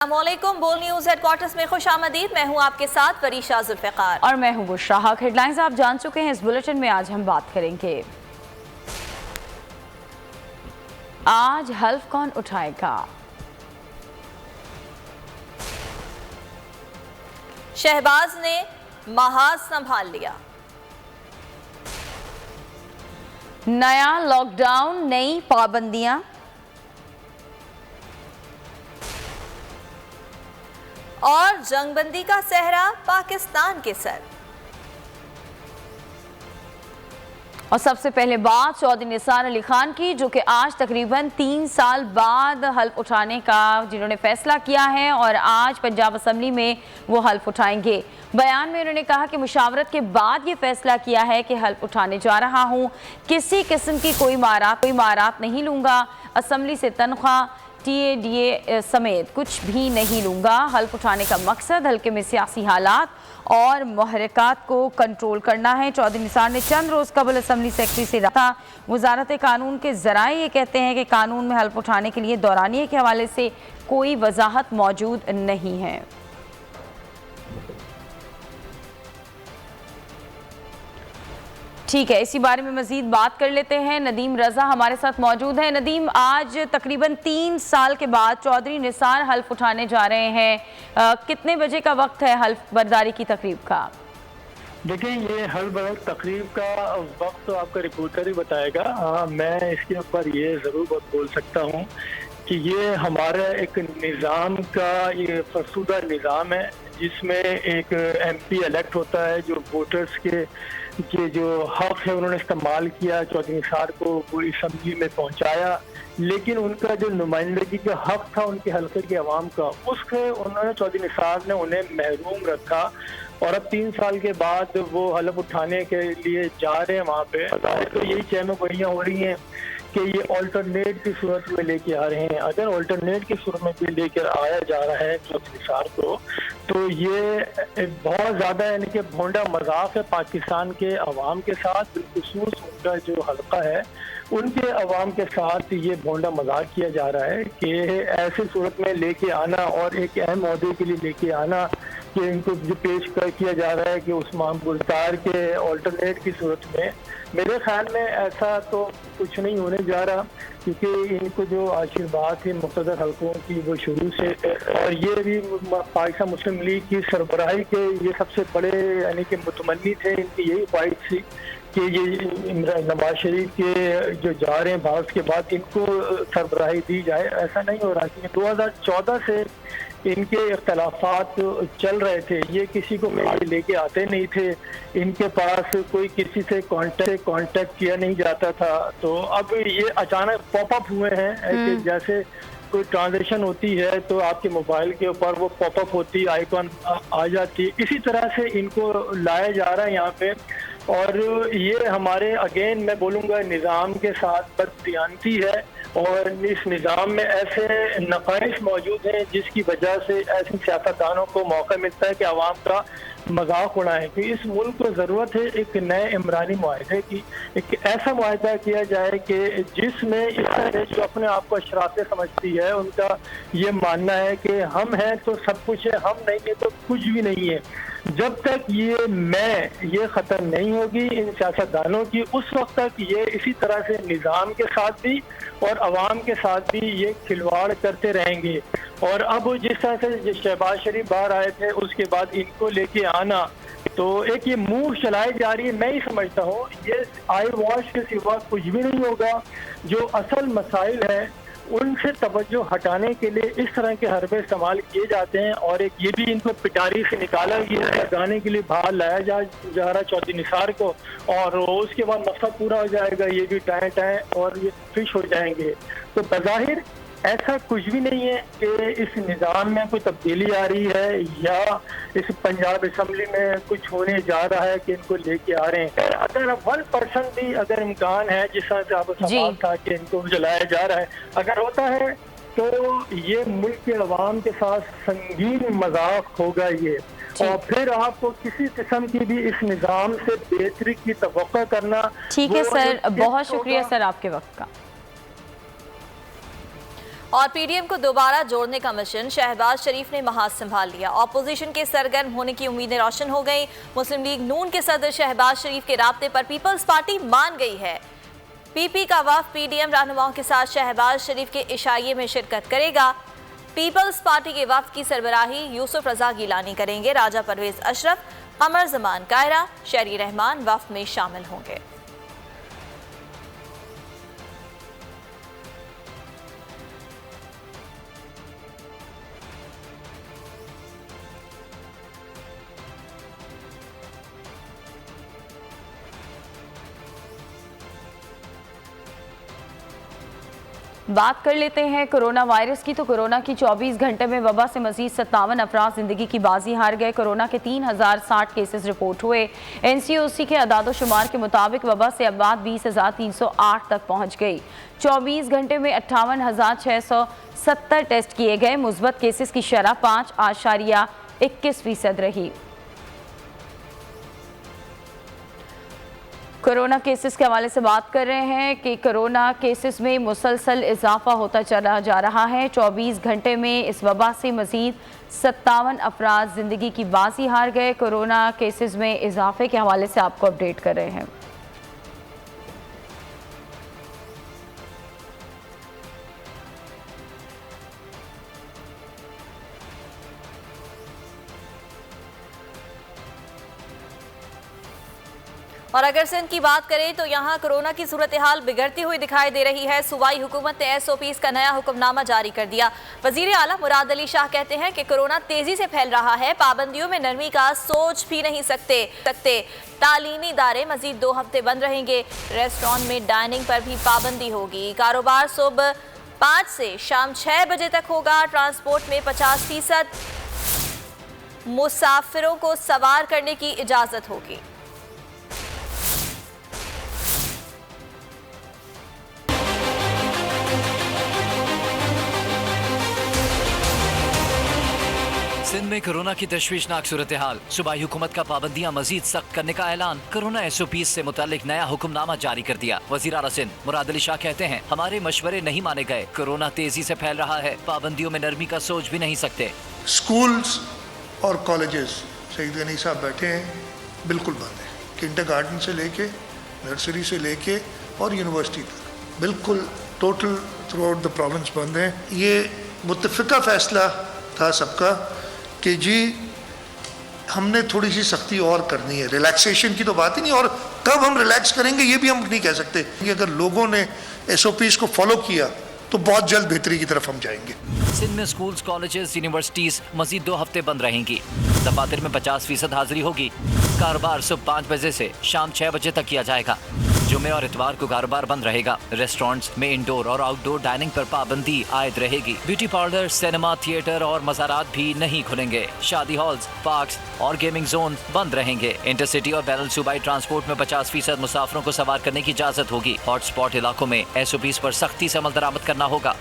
अस्सलामुअलैकुम। बोल news headquarters में खुश आमदीद। मैं हूं आपके साथ फरीशा जुल्फ़िकार और मैं हूं बुशरा हक। हेडलाइंस आप जान चुके हैं। इस बुलेटिन में आज हम बात करेंगे, आज हल्फ कौन उठाएगा, शहबाज ने महाज संभाल लिया, नया लॉकडाउन, नई पाबंदियां, और जंगबंदी का सहरा पाकिस्तान के सर। और सबसे पहले बात चौधरी निसार अली खान की, जो कि आज तकरीबन 3 साल बाद हल्फ उठाने का जिन्होंने फैसला किया है और आज पंजाब असम्बली में वो हल्फ उठाएंगे। बयान में उन्होंने कहा कि मुशावरत के बाद ये फैसला किया है कि हल्फ उठाने जा रहा हूँ, किसी किस्म की कोई मारात नहीं लूँगा, असम्बली से तनख्वाह TADA समेत कुछ भी नहीं लूँगा। हल्फ उठाने का मकसद हल्के में सियासी हालात और मुहर्रिकात को कंट्रोल करना है। चौधरी निसार ने चंद रोज़ कबल असम्बली सेक्रेटरी से रहा था। वजारत कानून के ज़राए ये कहते हैं कि कानून में हल्फ उठाने के लिए दौरानिये के हवाले से कोई वजाहत मौजूद नहीं है। ठीक है, इसी बारे में मजीद बात कर लेते हैं। नदीम रजा हमारे साथ मौजूद है। नदीम, आज तकरीबन 3 साल के बाद चौधरी निसार हल्फ उठाने जा रहे हैं। कितने बजे का वक्त है हल्फ बर्दारी की तकरीब का? देखिए, ये हल्फ बर्दारी तकरीब का वक्त तो आपका रिपोर्टर ही बताएगा। मैं इसके ऊपर ये ज़रूर बोल सकता हूँ कि ये हमारा एक निज़ाम का ये फरसुदा निज़ाम है, जिसमें एक MP इलेक्ट होता है जो वोटर्स के जो हक है उन्होंने इस्तेमाल किया, चौधरी निसार को वो असम्बली में पहुंचाया, लेकिन उनका जो नुमाइंदगी का हक था उनके हल्के के अवाम का, उसके उन्होंने चौधरी निसार ने उन्हें महरूम रखा। और अब 3 साल के बाद वो हल्फ उठाने के लिए जा रहे हैं वहाँ पे। तो यही चहम गोइयाँ हो रही हैं कि ये ऑल्टरनेट की सूरत में लेके आ रहे हैं। अगर ऑल्टरनेट की सूरत में भी लेकर आया जा रहा है चौधरी निसार को, तो ये बहुत ज़्यादा यानी कि भोंडा मजाक है पाकिस्तान के अवाम के साथ, बिलखुसूस उनका जो हल्का है उनके अवाम के साथ ये भोंडा मजाक किया जा रहा है कि ऐसी सूरत में लेके आना और एक अहम ओहदे के लिए लेके आना कि इनको जो पेश किया जा रहा है कि उस्मान गुलजार के ऑल्टरनेट की सूरत में। मेरे ख्याल में ऐसा तो कुछ नहीं होने जा रहा, क्योंकि इनको जो आशीर्वाद थी मुक़्तदर हल्कों की वो शुरू से, और ये भी पाकिस्तान मुस्लिम लीग की सरबराही के ये सबसे बड़े यानी कि मुतमन्नी थे, इनकी यही ख्वाहिश थी कि ये नवाज शरीफ के जो जा रहे हैं भारत के बाद इनको सरबराही दी जाए। ऐसा नहीं हो रहा, क्योंकि 2014 से इनके इख्तलाफात चल रहे थे, ये किसी को लेके आते नहीं थे, इनके पास कोई किसी से कांटेक्ट किया नहीं जाता था। तो अब ये अचानक पॉपअप हुए हैं कि जैसे कोई ट्रांजेक्शन होती है तो आपके मोबाइल के ऊपर वो पॉपअप होती है, आइकॉन आ जाती है। इसी तरह से इनको लाया जा रहा है यहाँ पे, और ये हमारे अगेन मैं बोलूँगा निज़ाम के साथ बददियानती है, और इस निज़ाम में ऐसे नक़ाइस मौजूद हैं जिसकी वजह से ऐसे सियासतदानों को मौका मिलता है कि आवाम का मजाक उड़ाएं। कि इस मुल्क को ज़रूरत है एक नए इमरानी मुआहदे की, एक ऐसा मुआहदा किया जाए कि जिसमें इस तरह जो अपने आप को अशराफे समझती है उनका ये मानना है कि हम हैं तो सब कुछ है, हम नहीं है तो कुछ भी नहीं है। जब तक ये ख़त्म नहीं होगी इन सियासतदानों की, उस वक्त तक ये इसी तरह से निज़ाम के साथ भी और अवाम के साथ भी ये खिलवाड़ करते रहेंगे। और अब जिस तरह से शहबाज शरीफ बाहर आए थे, उसके बाद इनको लेके आना, तो एक ये मूव चलाई जा रही है। मैं ही समझता हूँ ये आई वॉश के सिवा कुछ भी नहीं होगा। जो असल मसाइल हैं उनसे तवज्जो हटाने के लिए इस तरह के हरबे इस्तेमाल किए जाते हैं, और एक ये भी इनको पिटारी से निकाला गया है, गाने के लिए बाहर लाया जा रहा चौधरी निसार को, और उसके बाद मकसद पूरा हो जाएगा, ये भी टाएं और ये फिश हो जाएंगे। तो बज़ाहिर ऐसा कुछ भी नहीं है कि इस निज़ाम में कोई तब्दीली आ रही है या इस पंजाब असम्बली में कुछ होने जा रहा है कि इनको लेके आ रहे हैं। अगर 1% भी अगर इम्कान है, जिस तरह से आपको सवाल था कि इनको जलाया जा रहा है, अगर होता है तो ये मुल्क के अवाम के साथ संगीन मजाक होगा ये, और फिर आपको किसी किस्म की भी इस निज़ाम से बेहतरी की तवक्को करना। ठीक है सर, बहुत शुक्रिया सर आपके वक्त का। और पीडीएम को दोबारा जोड़ने का मिशन शहबाज शरीफ ने महाज संभाल लिया। ऑपोजिशन के सरगर्म होने की उम्मीदें रोशन हो गई। मुस्लिम लीग नून के सदर शहबाज शरीफ के राब्ते पर पीपल्स पार्टी मान गई है। पीपी का वफ़द पीडीएम रहनुमाओं के साथ शहबाज शरीफ के इशाइये में शिरकत करेगा। पीपल्स पार्टी के वफ़द की सरबराही यूसुफ रजा गिलानी करेंगे। राजा परवेज अशरफ, कमर जमान कायरा, शहरी रहमान वफ़द में शामिल होंगे। बात कर लेते हैं कोरोना वायरस की। तो कोरोना की 24 घंटे में वबा से मजीद 57 अफराद जिंदगी की बाजी हार गए। कोरोना के 3060 केसेस रिपोर्ट हुए। एनसीओसी के अदाद-ओ-शुमार के मुताबिक वबा से अबाद 20,308 तक पहुंच गई। 24 घंटे में 58,670 टेस्ट किए गए। मुस्बत केसेस की शरह 5.21% रही। कोरोना केसेस के हवाले से बात कर रहे हैं कि कोरोना केसेस में मुसलसल इजाफा होता चला जा रहा है। 24 घंटे में इस वबा से मजीद 57 अफराद ज़िंदगी की बाजी हार गए। कोरोना केसेस में इजाफे के हवाले से आपको अपडेट कर रहे हैं। और अगर सिंध की बात करें तो यहाँ कोरोना की सूरत हाल बिगड़ती हुई दिखाई दे रही है। सूबाई हुकूमत ने SOPs का नया हुक्मनामा जारी कर दिया। वजीर आला मुराद अली शाह कहते हैं कि कोरोना तेजी से फैल रहा है, पाबंदियों में नरमी का सोच भी नहीं सकते। तालीमी इदारे मजीद 2 हफ्ते बंद रहेंगे। रेस्टोरेंट में डाइनिंग पर भी पाबंदी होगी। कारोबार सुबह 5 से शाम 6 बजे तक होगा। ट्रांसपोर्ट में 50% मुसाफिरों को सवार करने की इजाज़त होगी। सिंध में कोरोना की तशवीशनाक सूरत हाल। सूबाई हुकूमत का पाबंदियां मजीद सख्त करने का ऐलान। कोरोना SOPs से मुतालिक नया हुक्मनामा जारी कर दिया। वज़ीर आला सिंध मुराद अली शाह कहते हैं, हमारे मशवरे नहीं माने गए। कोरोना तेजी से फैल रहा है, पाबंदियों में नरमी का सोच भी नहीं सकते। स्कूल्स और कॉलेजेस, सईद गनी साहब बैठे हैं, बिल्कुल बंद है। किंडरगार्टन से लेके, नर्सरी से लेके और यूनिवर्सिटी तक बिल्कुल total through out the province बंद है। ये मुत्तफ़िका फैसला था सबका कि जी हमने थोड़ी सी सख्ती और करनी है। रिलैक्सेशन की तो बात ही नहीं, और कब हम रिलैक्स करेंगे ये भी हम नहीं कह सकते। कि अगर लोगों ने SOPs को फॉलो किया तो बहुत जल्द बेहतरी की तरफ हम जाएंगे। सिंध में स्कूल्स, कॉलेजेस, यूनिवर्सिटीज मजीद 2 हफ्ते बंद रहेंगी। दफातर में 50% हाजिरी होगी। कारोबार सुबह 5 बजे से शाम 6 बजे तक किया जाएगा। जुमे और इतवार को कारोबार बंद रहेगा। रेस्टोरेंट्स में इंडोर और आउटडोर डाइनिंग पर पाबंदी आयद रहेगी। ब्यूटी पार्लर, सिनेमा, थिएटर और मज़ारात भी नहीं खुलेंगे। शादी हॉल्स, पार्क्स और गेमिंग जोन बंद रहेंगे। इंटरसिटी और बैनुल सूबाई ट्रांसपोर्ट में 50% मुसाफिरों को सवार करने की इजाजत होगी। हॉटस्पॉट इलाकों में SOPs पर सख्ती से अमल दरामद करना होगा।